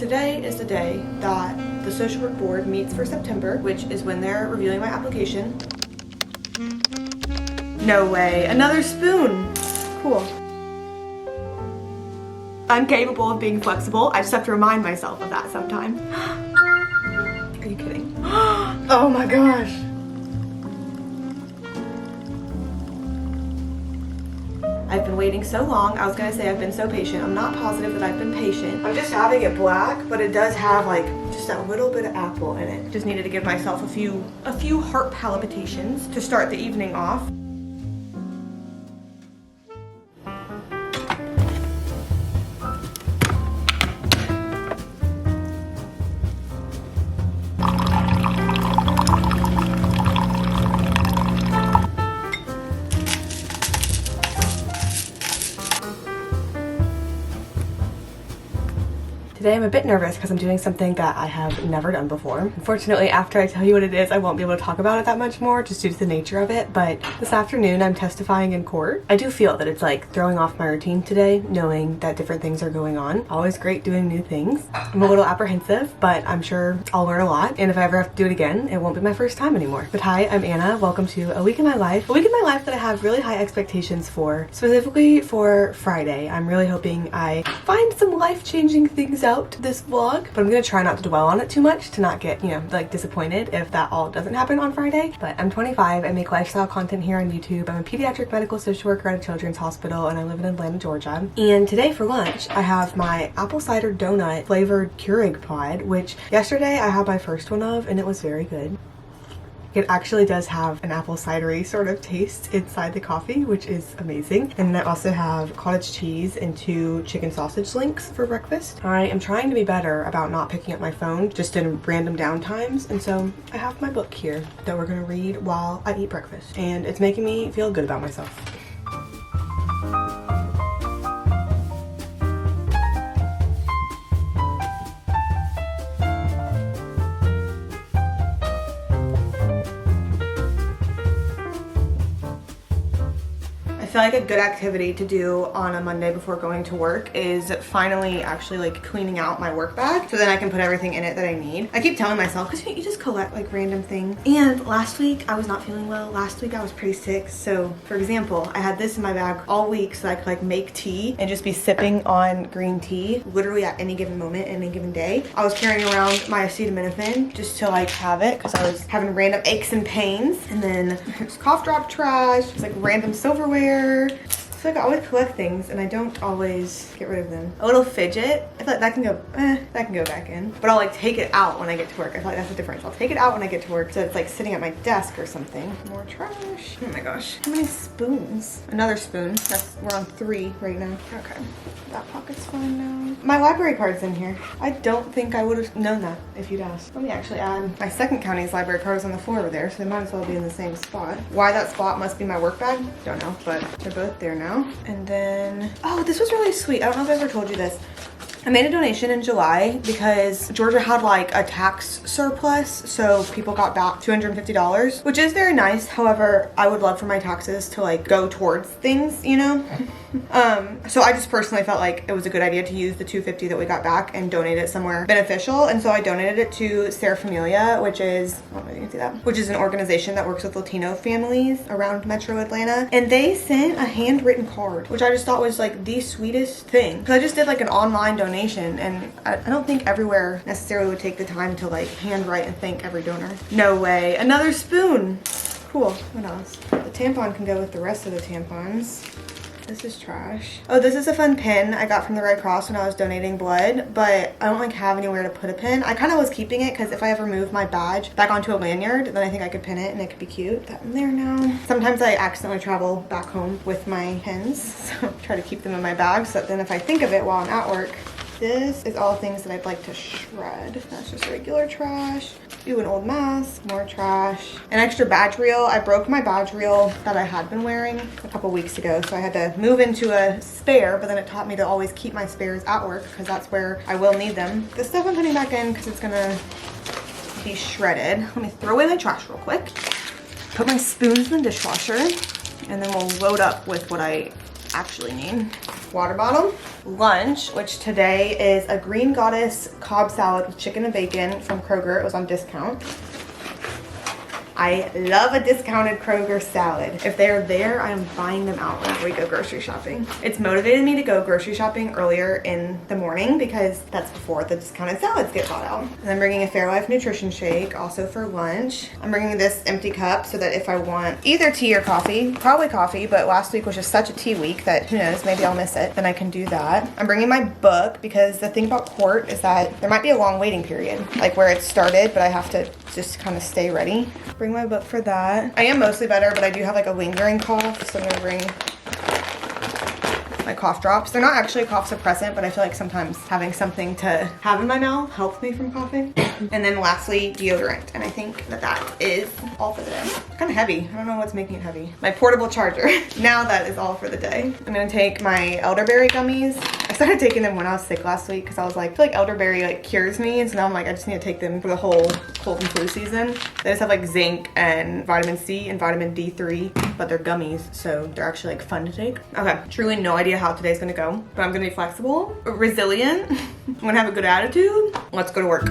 Today is the day that the social work board meets for September, which is when they're reviewing my application. No way, another spoon. Cool. I'm capable of being flexible. I just have to remind myself of that sometime. Are you kidding? Oh my gosh. I've been waiting so long. I was gonna say I've been so patient. I'm not positive that I've been patient. I'm just having it black, but it does have like just a little bit of apple in it. Just needed to give myself a few heart palpitations to start the evening off. Today I'm a bit nervous because I'm doing something that I have never done before. Unfortunately, after I tell you what it is, I won't be able to talk about it that much more just due to the nature of it, but this afternoon I'm testifying in court. I do feel that it's like throwing off my routine today, knowing that different things are going on. Always great doing new things. I'm a little apprehensive, but I'm sure I'll learn a lot, and if I ever have to do it again, it won't be my first time anymore. But hi, I'm Anna. Welcome to A Week in My Life. A week in my life that I have really high expectations for, specifically for Friday. I'm really hoping I find some life-changing things out this vlog, but I'm gonna try not to dwell on it too much to not get, you know, like disappointed if that all doesn't happen on Friday. But I'm 25, I make lifestyle content here on YouTube. I'm a pediatric medical social worker at a children's hospital, and I live in Atlanta, Georgia. And today for lunch, I have my apple cider donut flavored Keurig pod, which yesterday I had my first one of, and it was very good. It actually does have an apple cidery sort of taste inside the coffee, which is amazing. And I also have cottage cheese and 2 chicken sausage links for breakfast. I am trying to be better about not picking up my phone just in random downtimes. And so I have my book here that we're gonna read while I eat breakfast. And it's making me feel good about myself. I feel like a good activity to do on a Monday before going to work is finally actually like cleaning out my work bag so then I can put everything in it that I need. I keep telling myself, because you just collect like random things. And last week I was not feeling well. Last week I was pretty sick. So for example, I had this in my bag all week so I could like make tea and just be sipping on green tea literally at any given moment, any given day. I was carrying around my acetaminophen just to like have it because I was having random aches and pains. And then there's cough drop trash, there's like random silverware. I feel like I always collect things and I don't always get rid of them. A little fidget, I feel like that can go back in. But I'll like take it out when I get to work. I feel like that's the difference. I'll take it out when I get to work so it's like sitting at my desk or something. More trash. Oh my gosh. How many spoons? Another spoon. We're on 3 right now. Okay. That pocket's fine now. My library card's in here. I don't think I would have known that if you'd asked. Let me actually add my second county's library card was on the floor over there, so they might as well be in the same spot. Why that spot must be my work bag? Don't know, but they're both there now. And then, oh, this was really sweet. I don't know if I ever told you this. I made a donation in July because Georgia had like a tax surplus, so people got back $250, which is very nice. However, I would love for my taxes to like go towards things, you know? So I just personally felt like it was a good idea to use the $250 that we got back and donate it somewhere beneficial. And so I donated it to Sarah Familia, which is, I don't know if you can see that, which is an organization that works with Latino families around Metro Atlanta. And they sent a handwritten card, which I just thought was like the sweetest thing. Cause I just did like an online donation, and I don't think everywhere necessarily would take the time to like handwrite and thank every donor. No way, another spoon. Cool, what else? The tampon can go with the rest of the tampons. This is trash. Oh, this is a fun pin I got from the Red Cross when I was donating blood, but I don't like have anywhere to put a pin. I kind of was keeping it because if I ever move my badge back onto a lanyard, then I think I could pin it and it could be cute. That in there now. Sometimes I accidentally travel back home with my pins, so I try to keep them in my bag so that then if I think of it while I'm at work. This is all things that I'd like to shred. That's just regular trash. Ooh, an old mask, more trash. An extra badge reel. I broke my badge reel that I had been wearing a couple weeks ago, so I had to move into a spare, but then it taught me to always keep my spares at work because that's where I will need them. This stuff I'm putting back in because it's gonna be shredded. Let me throw away my trash real quick. Put my spoons in the dishwasher, and then we'll load up with what I actually need. Water bottle. lunch, which today is a Green Goddess Cobb salad with chicken and bacon from Kroger. It was on discount. I love a discounted Kroger salad. If they're there, I am buying them out whenever we go grocery shopping. It's motivated me to go grocery shopping earlier in the morning because that's before the discounted salads get bought out. And I'm bringing a Fairlife nutrition shake also for lunch. I'm bringing this empty cup so that if I want either tea or coffee, probably coffee, but last week was just such a tea week that who knows, maybe I'll miss it, then I can do that. I'm bringing my book because the thing about court is that there might be a long waiting period, like where it started, but I have to just kind of stay ready. Bring my book for that. I am mostly better, but I do have like a lingering cough, so I'm gonna bring my cough drops. They're not actually a cough suppressant, but I feel like sometimes having something to have in my mouth helps me from coughing. And then lastly, deodorant. And I think that that is all for the day. It's kind of heavy. I don't know what's making it heavy. My portable charger. Now that is all for the day. I'm gonna take my elderberry gummies. I started taking them when I was sick last week because I was like, I feel like elderberry like cures me. And so now I'm like, I just need to take them for the whole cold and flu season. They just have like zinc and vitamin C and vitamin D3, but they're gummies, so they're actually like fun to take. Okay, truly no idea how today's gonna go, but I'm gonna be flexible, resilient. I'm gonna have a good attitude. Let's go to work.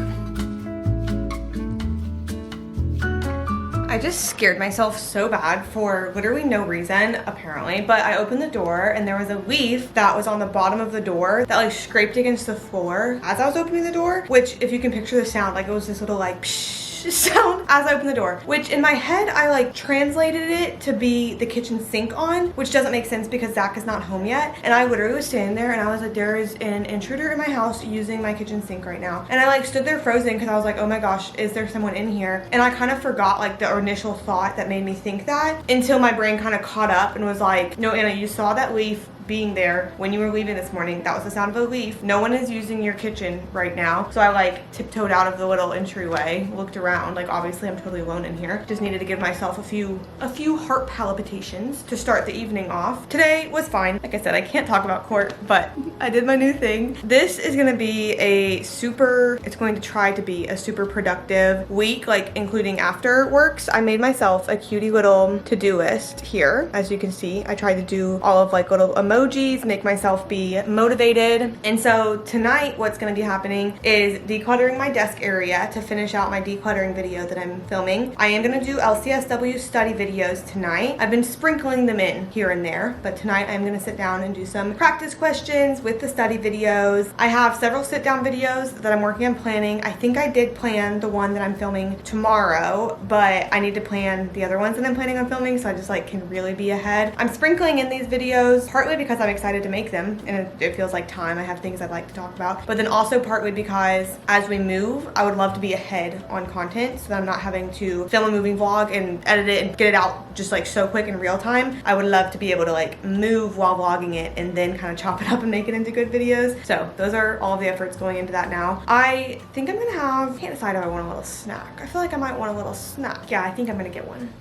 I just scared myself so bad for literally no reason, apparently, but I opened the door and there was a leaf that was on the bottom of the door that like scraped against the floor as I was opening the door, which if you can picture the sound, like it was this little like psh sound as I opened the door, which in my head I like translated it to be the kitchen sink on, which doesn't make sense because Zach is not home yet. And I literally was standing there and I was like, there is an intruder in my house using my kitchen sink right now. And I like stood there frozen because I was like, oh my gosh, is there someone in here? And I kind of forgot like the initial thought that made me think that until my brain kind of caught up and was like, no, Anna, you saw that leaf being there when you were leaving this morning. That was the sound of a leaf. No one is using your kitchen right now. So I like tiptoed out of the little entryway, looked around, like obviously I'm totally alone in here. Just needed to give myself a few heart palpitations to start the evening off. Today was fine. Like I said, I can't talk about court, but I did my new thing. This is gonna be it's going to try to be a super productive week, like including after works. I made myself a cutie little to-do list here. As you can see, I tried to do all of like little emojis, make myself be motivated. And so tonight what's going to be happening is decluttering my desk area to finish out my decluttering video that I'm filming. I am going to do LCSW study videos tonight. I've been sprinkling them in here and there, but tonight I'm going to sit down and do some practice questions with the study videos. I have several sit down videos that I'm working on planning. I think I did plan the one that I'm filming tomorrow, but I need to plan the other ones that I'm planning on filming so I just like can really be ahead. I'm sprinkling in these videos partly because I'm excited to make them and it feels like time. I have things I'd like to talk about, but then also partly because as we move, I would love to be ahead on content so that I'm not having to film a moving vlog and edit it and get it out just like so quick in real time. I would love to be able to like move while vlogging it and then kind of chop it up and make it into good videos. So those are all of the efforts going into that now. I think I'm gonna can't decide if I want a little snack. I feel like I might want a little snack. Yeah, I think I'm gonna get one.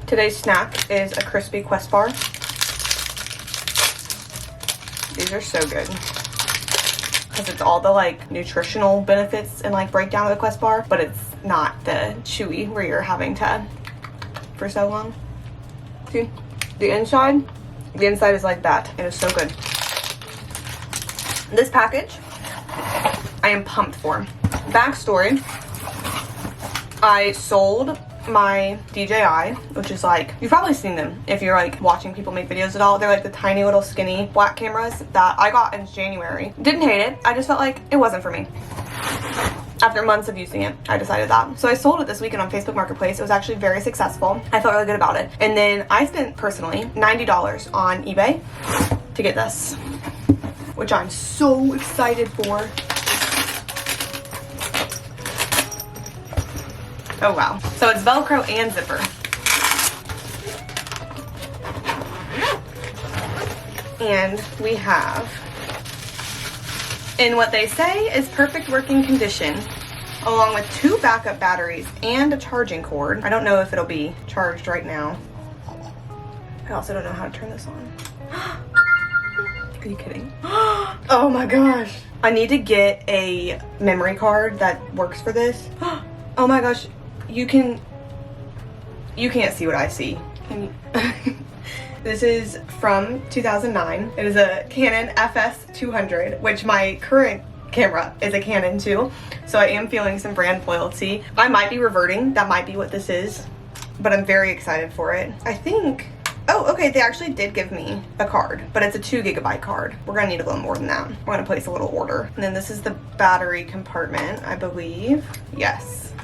Today's snack is a crispy Quest bar. These are so good because it's all the like nutritional benefits and like breakdown of the Quest bar, but it's not the chewy where you're having to for so long. See, the inside is like that. It is so good. This package I am pumped for. Backstory, I sold my DJI, which is like, you've probably seen them if you're like watching people make videos at all. They're like the tiny little skinny black cameras that I got in January. Didn't hate it. I just felt like it wasn't for me. After months of using it, I decided that. So I sold it this weekend on Facebook Marketplace. It was actually very successful. I felt really good about it. And then I spent personally $90 on eBay to get this, which I'm so excited for. Oh wow. So it's Velcro and zipper. And we have, in what they say is perfect working condition, along with 2 backup batteries and a charging cord. I don't know if it'll be charged right now. I also don't know how to turn this on. Are you kidding? Oh my gosh. I need to get a memory card that works for this. Oh my gosh. You can't see what I see. Can you? This is from 2009. It is a Canon FS200, which my current camera is a Canon too. So I am feeling some brand loyalty. I might be reverting. That might be what this is, but I'm very excited for it. I think, oh, okay, they actually did give me a card, but it's a 2 GB card. We're gonna need a little more than that. We're gonna place a little order. And then this is the battery compartment, I believe. Yes.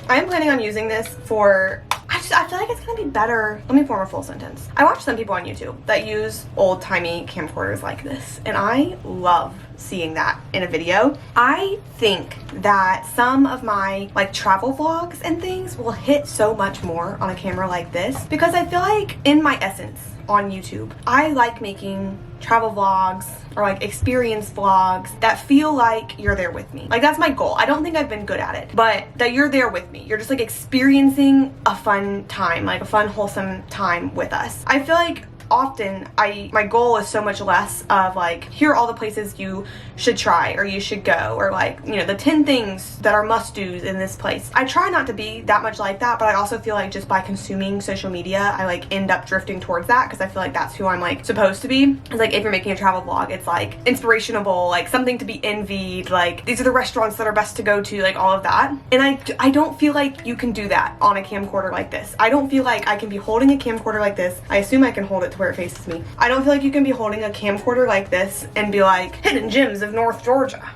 I am planning on using this for, I feel like it's gonna be better. Let me form a full sentence. I watch some people on YouTube that use old-timey camcorders like this, and I love seeing that in a video. I think that some of my like travel vlogs and things will hit so much more on a camera like this, because I feel like in my essence on YouTube, I like making travel vlogs or like experience vlogs that feel like you're there with me. Like that's my goal. I don't think I've been good at it, but that you're there with me. You're just like experiencing a fun time, like a fun, wholesome time with us. I feel like often my goal is so much less of like, here are all the places you should try or you should go, or like, you know, the 10 things that are must-dos in this place. I try not to be that much like that, but I also feel like just by consuming social media, I like end up drifting towards that, because I feel like that's who I'm like supposed to be. It's like if you're making a travel vlog, it's like inspirational, like something to be envied, like these are the restaurants that are best to go to, like all of that. And I don't feel like you can do that on a camcorder like this. I don't feel like I can be holding a camcorder like this. I assume I can hold it to where it faces me. I don't feel like you can be holding a camcorder like this and be like, hidden gems of North Georgia,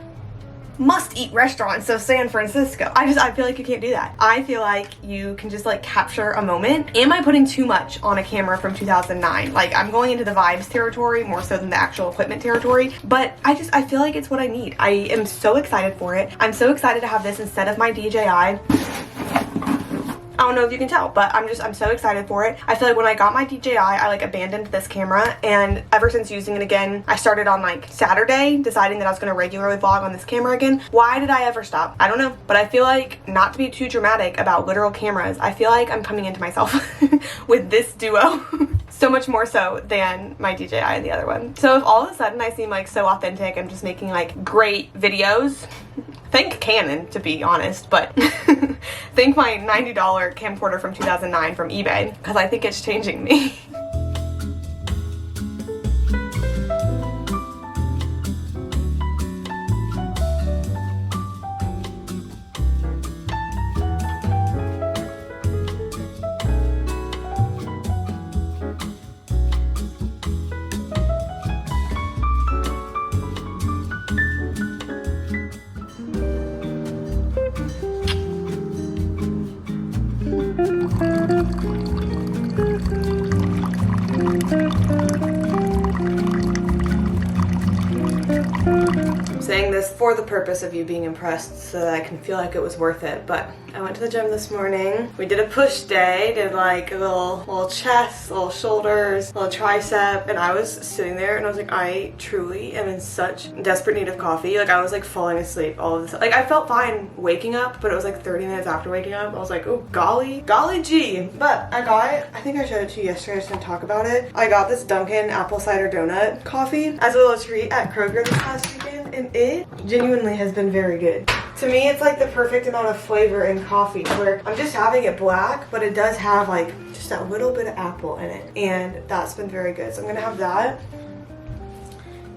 must eat restaurants of San Francisco. I feel like you can't do that. I feel like you can just like capture a moment. Am I putting too much on a camera from 2009? Like I'm going into the vibes territory more so than the actual equipment territory, but I feel like it's what I need. I am so excited for it. I'm so excited to have this instead of my DJI. I don't know if you can tell, but I'm so excited for it. I feel like when I got my DJI, I like abandoned this camera, and ever since using it again, I started on like Saturday deciding that I was going to regularly vlog on this camera again. Why did I ever stop? I don't know, but I feel like, not to be too dramatic about literal cameras, I feel like I'm coming into myself with this duo. So much more so than my DJI and the other one. So if all of a sudden I seem like so authentic, I'm just making like great videos, thank Canon to be honest, but thank my $90 camcorder from 2009 from eBay, because I think it's changing me. Saying this for the purpose of you being impressed so that I can feel like it was worth it, but I went to the gym this morning. We did a push day, did like a little chest, little shoulders, little tricep, and I was sitting there and I was like, I truly am in such desperate need of coffee. Like I was like falling asleep all of this. Like I felt fine waking up, but it was like 30 minutes after waking up. I was like, oh golly gee. But I got, I think I showed it to you yesterday, I just didn't talk about it. I got this Dunkin' apple cider donut coffee as a little treat at Kroger this past weekend, and it genuinely has been very good. To me, it's like the perfect amount of flavor in coffee, where I'm just having it black, but it does have like just that little bit of apple in it, and that's been very good. So I'm gonna have that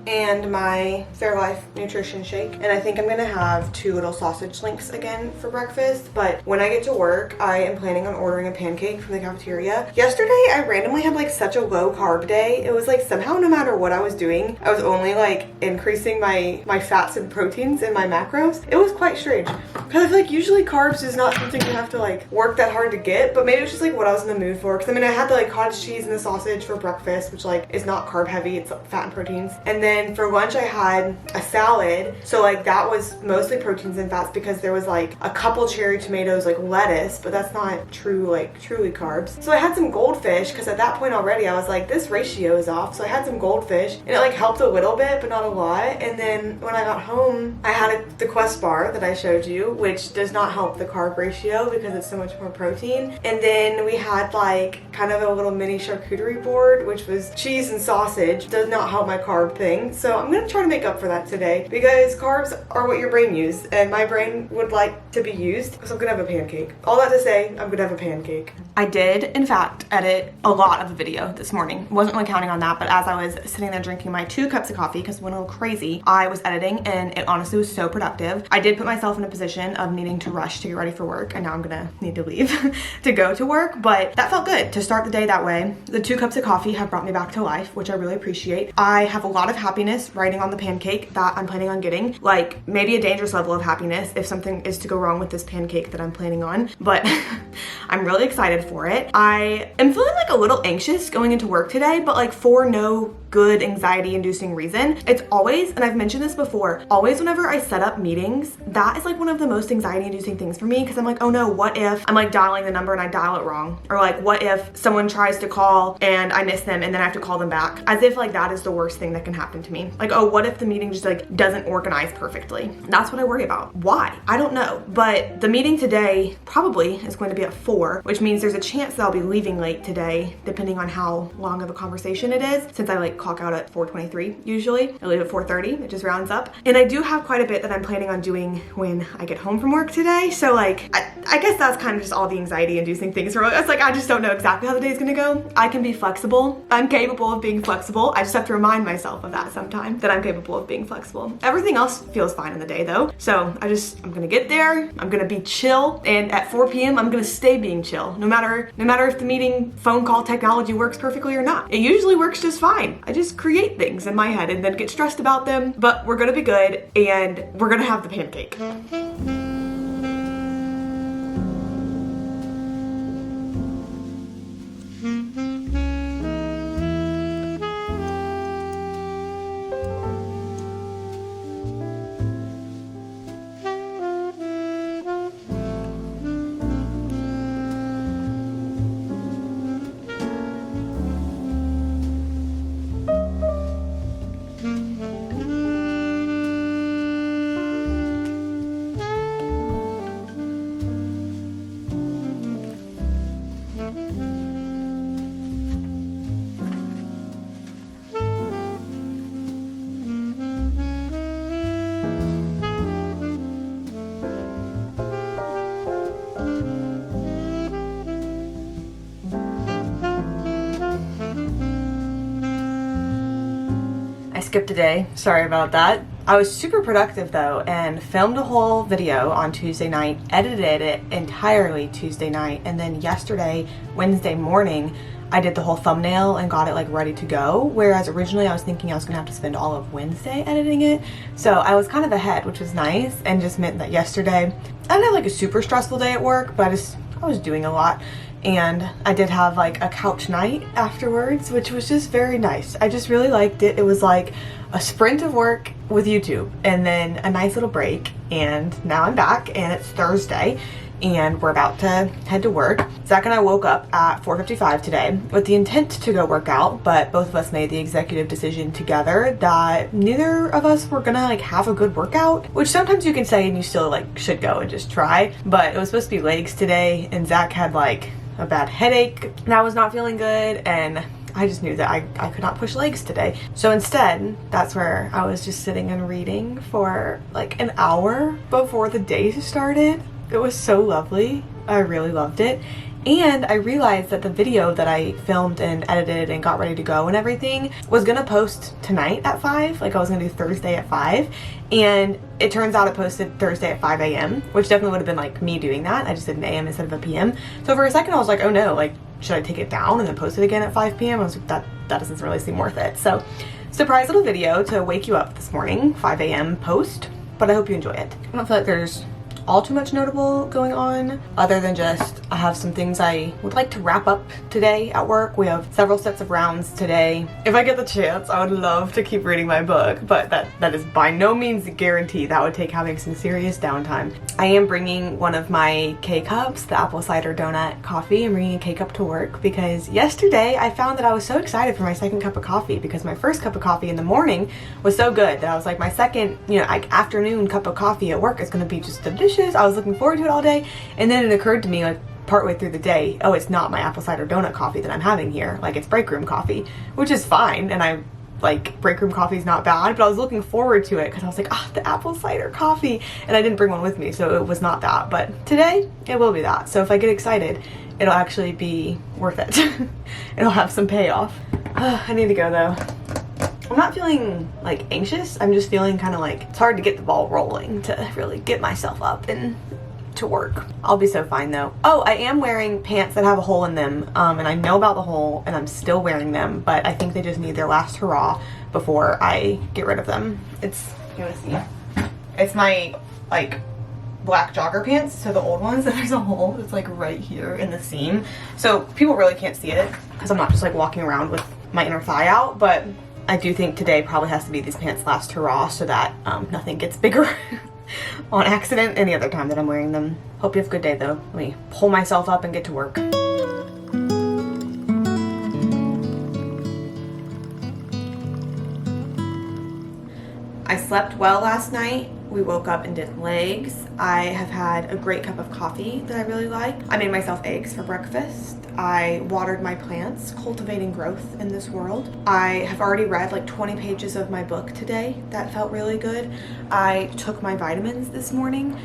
and my Fairlife nutrition shake, and I think I'm gonna have 2 little sausage links again for breakfast. But when I get to work, I am planning on ordering a pancake from the cafeteria. Yesterday I randomly had like such a low carb day. It was like somehow no matter what I was doing, I was only like increasing my fats and proteins in my macros. It was quite strange, because I feel like usually carbs is not something you have to like work that hard to get, but maybe it was just like what I was in the mood for. Because I mean, I had the like cottage cheese and the sausage for breakfast, which like is not carb heavy, it's fat and proteins. And then for lunch I had a salad, so like that was mostly proteins and fats, because there was like a couple cherry tomatoes, like lettuce, but that's not true, like truly carbs. So I had some goldfish, because at that point already I was like, this ratio is off. So I had some goldfish and it like helped a little bit, but not a lot. And then when I got home, I had the Quest bar that I showed you, which does not help the carb ratio because it's so much more protein. And then we had like kind of a little mini charcuterie board, which was cheese and sausage. Does not help my carb thing. morning, so I'm gonna try to make up for that today because carbs are what your brain uses, and my brain would like to be used, so I'm gonna have a pancake. All that to say, I'm gonna have a pancake. I did, in fact, edit a lot of the video this morning. Wasn't really counting on that, but as I was sitting there drinking my 2 cups of coffee, because I went a little crazy, I was editing, and it honestly was so productive. I did put myself in a position of needing to rush to get ready for work, and now I'm gonna need to leave to go to work, but that felt good to start the day that way. The 2 cups of coffee have brought me back to life, which I really appreciate. I have a lot of happiness riding on the pancake that I'm planning on getting, like maybe a dangerous level of happiness if something is to go wrong with this pancake that I'm planning on, but I'm really excited for it. I am feeling like a little anxious going into work today, but like for no good anxiety inducing reason. It's always, and I've mentioned this before, always whenever I set up meetings, that is like one of the most anxiety inducing things for me, because I'm like, oh no, what if I'm like dialing the number and I dial it wrong? Or like, what if someone tries to call and I miss them and then I have to call them back? As if like that is the worst thing that can happen to me. Like, oh, what if the meeting just like doesn't organize perfectly? That's what I worry about. Why? I don't know. But the meeting today probably is going to be at 4, which means there's a chance that I'll be leaving late today, depending on how long of a conversation it is, since I like clock out at 4:23 usually. I leave at 4:30, it just rounds up. And I do have quite a bit that I'm planning on doing when I get home from work today. So like, I guess that's kind of just all the anxiety inducing things for me. It's like, I just don't know exactly how the day's gonna go. I can be flexible. I'm capable of being flexible. I just have to remind myself of that sometimes, that I'm capable of being flexible. Everything else feels fine in the day though. So I'm gonna get there, I'm gonna be chill, and at 4 p.m. I'm gonna stay being chill, no matter if the meeting phone call technology works perfectly or not. It usually works just fine. I just create things in my head and then get stressed about them, but we're gonna be good and we're gonna have the pancake. Skipped a day, sorry about that. I was super productive though and filmed a whole video on Tuesday night, edited it entirely Tuesday night, and then yesterday, Wednesday morning, I did the whole thumbnail and got it like ready to go, whereas originally I was thinking I was gonna have to spend all of Wednesday editing it. So I was kind of ahead, which was nice, and just meant that yesterday I didn't have like a super stressful day at work, but I was doing a lot. And I did have like a couch night afterwards, which was just very nice. I just really liked it. It was like a sprint of work with YouTube and then a nice little break, and now I'm back and it's Thursday and we're about to head to work. Zach and I woke up at 4:55 today with the intent to go work out, but both of us made the executive decision together that neither of us were gonna like have a good workout, which sometimes you can say and you still like should go and just try, but it was supposed to be legs today and Zach had like a bad headache and I was not feeling good, and I just knew that I could not push legs today. So instead, that's where I was just sitting and reading for like an hour before the day started. It was so lovely. I really loved it. And I realized that the video that I filmed and edited and got ready to go and everything was gonna post tonight at 5. Like I was gonna do Thursday at 5. And it turns out it posted Thursday at 5 a.m., which definitely would have been like me doing that. I just did an a.m. instead of a p.m. So for a second I was like, oh no, like should I take it down and then post it again at 5 p.m.? I was like, that doesn't really seem worth it. So surprise little video to wake you up this morning, 5 a.m. post, but I hope you enjoy it. I don't feel like there's all too much notable going on other than just I have some things I would like to wrap up today at work. We have several sets of rounds today. If I get the chance, I would love to keep reading my book, but that is by no means a guarantee. That would take having some serious downtime. I am bringing one of my K-Cups, the apple cider donut coffee. I'm bringing a K-Cup to work because yesterday I found that I was so excited for my second cup of coffee because my first cup of coffee in the morning was so good that I was like, my second, like afternoon cup of coffee at work is gonna be just delicious. I was looking forward to it all day, and then it occurred to me like partway through the day, oh, it's not my apple cider donut coffee that I'm having here, like it's break room coffee, which is fine, and I like break room coffee is not bad, but I was looking forward to it because I was like, ah, the apple cider coffee, and I didn't bring one with me, so it was not that. But today it will be that. So if I get excited, it'll actually be worth it. It'll have some payoff. I need to go though. I'm not feeling like anxious. I'm just feeling kind of like it's hard to get the ball rolling to really get myself up and to work. I'll be so fine though. Oh, I am wearing pants that have a hole in them, and I know about the hole and I'm still wearing them, but I think they just need their last hurrah before I get rid of them. It's, you wanna see? It's my like black jogger pants, so the old ones, and there's a hole that's like right here in the seam. So people really can't see it because I'm not just like walking around with my inner thigh out, but I do think today probably has to be these pants last hurrah so that nothing gets bigger on accident any other time that I'm wearing them. Hope you have a good day though. Let me pull myself up and get to work. I slept well last night. We woke up and did legs. I have had a great cup of coffee that I really like. I made myself eggs for breakfast. I watered my plants, cultivating growth in this world. I have already read like 20 pages of my book today. That felt really good. I took my vitamins this morning.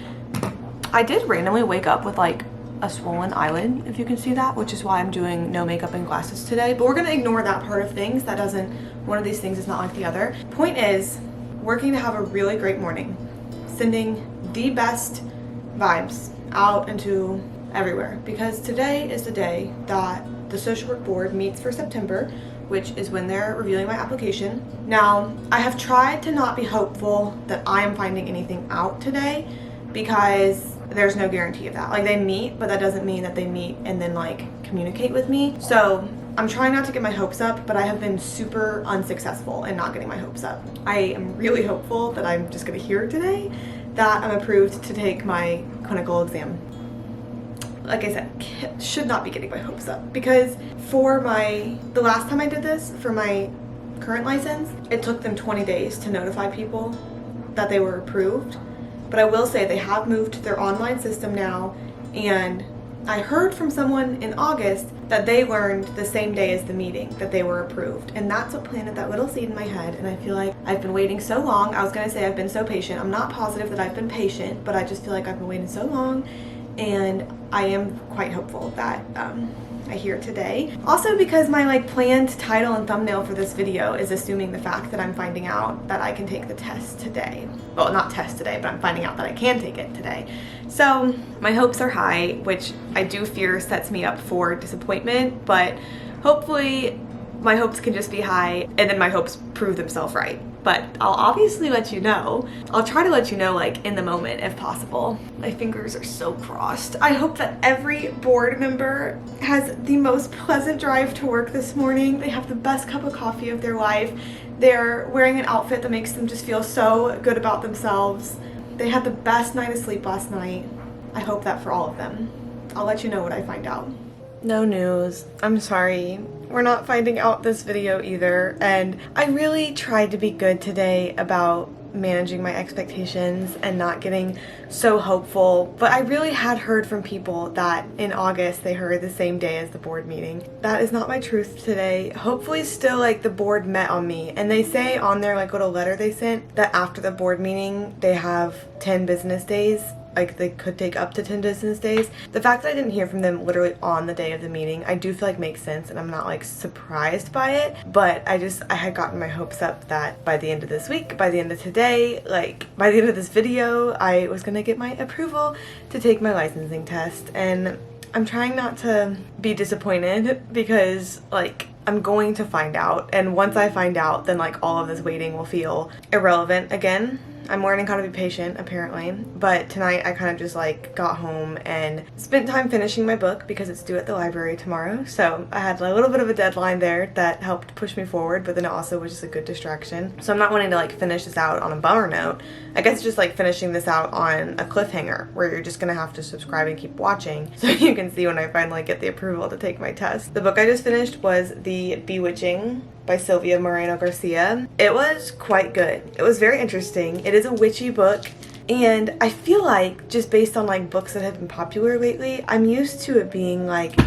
I did randomly wake up with like a swollen eyelid, if you can see that, which is why I'm doing no makeup and glasses today. But we're gonna ignore that part of things. That doesn't, one of these things is not like the other. Point is, working to have a really great morning. Sending the best vibes out into everywhere, because today is the day that the social work board meets for September, which is when they're reviewing my application. Now, I have tried to not be hopeful that I am finding anything out today because there's no guarantee of that. Like, they meet, but that doesn't mean that they meet and then like communicate with me. So I'm trying not to get my hopes up, but I have been super unsuccessful in not getting my hopes up. I am really hopeful that I'm just gonna hear today that I'm approved to take my clinical exam. Like I said, should not be getting my hopes up, because for the last time I did this, for my current license, it took them 20 days to notify people that they were approved. But I will say they have moved to their online system now, and I heard from someone in August that they learned the same day as the meeting that they were approved. And that's what planted that little seed in my head. And I feel like I've been waiting so long. I was gonna say I've been so patient. I'm not positive that I've been patient, but I just feel like I've been waiting so long. And I am quite hopeful that I hear today. Also because my like planned title and thumbnail for this video is assuming the fact that I'm finding out that I can take the test today. Well, not test today, but I'm finding out that I can take it today. So my hopes are high, which I do fear sets me up for disappointment, but hopefully my hopes can just be high and then my hopes prove themselves right. But I'll obviously let you know. I'll try to let you know like in the moment if possible. My fingers are so crossed. I hope that every board member has the most pleasant drive to work this morning. They have the best cup of coffee of their life. They're wearing an outfit that makes them just feel so good about themselves. They had the best night of sleep last night. I hope that for all of them. I'll let you know what I find out. No news. I'm sorry. We're not finding out this video either, and I really tried to be good today about managing my expectations and not getting so hopeful, but I really had heard from people that in August they heard the same day as the board meeting. That is not my truth today. Hopefully still like the board met on me, and they say on their like little letter they sent that after the board meeting they have 10 business days. Like they could take up to 10 business days. The fact that I didn't hear from them literally on the day of the meeting, I do feel like makes sense, and I'm not like surprised by it, but I had gotten my hopes up that by the end of this week, by the end of today, like by the end of this video, I was gonna get my approval to take my licensing test. And I'm trying not to be disappointed because like I'm going to find out, and once I find out, then like all of this waiting will feel irrelevant again. I'm learning how to be patient, apparently, but tonight I kind of just like got home and spent time finishing my book because it's due at the library tomorrow. So I had a little bit of a deadline there that helped push me forward, but then it also was just a good distraction. So I'm not wanting to like finish this out on a bummer note. I guess just like finishing this out on a cliffhanger where you're just gonna have to subscribe and keep watching so you can see when I finally get the approval to take my test. The book I just finished was The Bewitching by Sylvia Moreno Garcia. It was quite good. It was very interesting. It is a witchy book, and I feel like just based on like books that have been popular lately, I'm used to it being like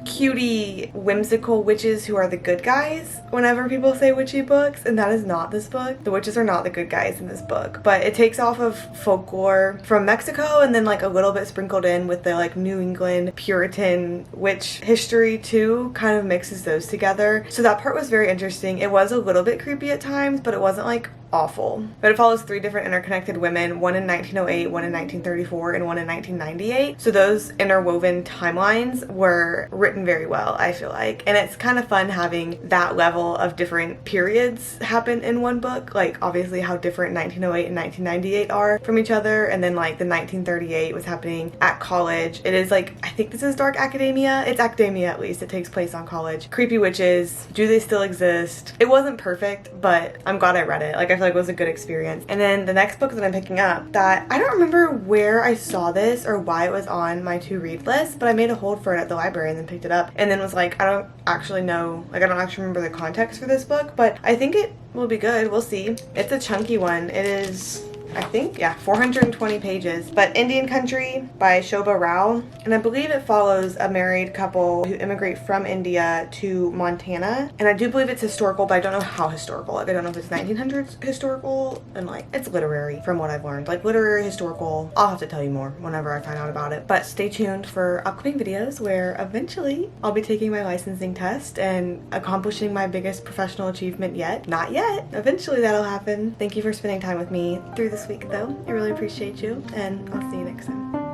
cutie, whimsical witches who are the good guys whenever people say witchy books, and that is not this book. The witches are not the good guys in this book, but it takes off of folklore from Mexico and then like a little bit sprinkled in with the like New England Puritan witch history too, kind of mixes those together. So that part was very interesting. It was a little bit creepy at times, but it wasn't like awful. But it follows 3 different interconnected women, one in 1908, one in 1934, and one in 1998. So those interwoven timelines were written very well, I feel like. And it's kind of fun having that level of different periods happen in one book. Like obviously how different 1908 and 1998 are from each other. And then like the 1938 was happening at college. It is like, I think this is dark academia. It's academia at least. It takes place on college. Creepy witches. Do they still exist? It wasn't perfect, but I'm glad I read it. Like I feel like it was a good experience. And then the next book that I'm picking up, that I don't remember where I saw this or why it was on my to read list, but I made a hold for it at the library and then picked it up and then was like, I don't actually know, like I don't actually remember the context for this book, but I think it will be good. We'll see. It's a chunky one. It is, I think, yeah, 420 pages. But Indian Country by Shobha Rao. And I believe it follows a married couple who immigrate from India to Montana. And I do believe it's historical, but I don't know how historical. Like, I don't know if it's 1900s historical. And like, it's literary from what I've learned. Like literary, historical. I'll have to tell you more whenever I find out about it. But stay tuned for upcoming videos where eventually I'll be taking my licensing test and accomplishing my biggest professional achievement yet. Not yet. Eventually that'll happen. Thank you for spending time with me through this week though. I really appreciate you and I'll see you next time.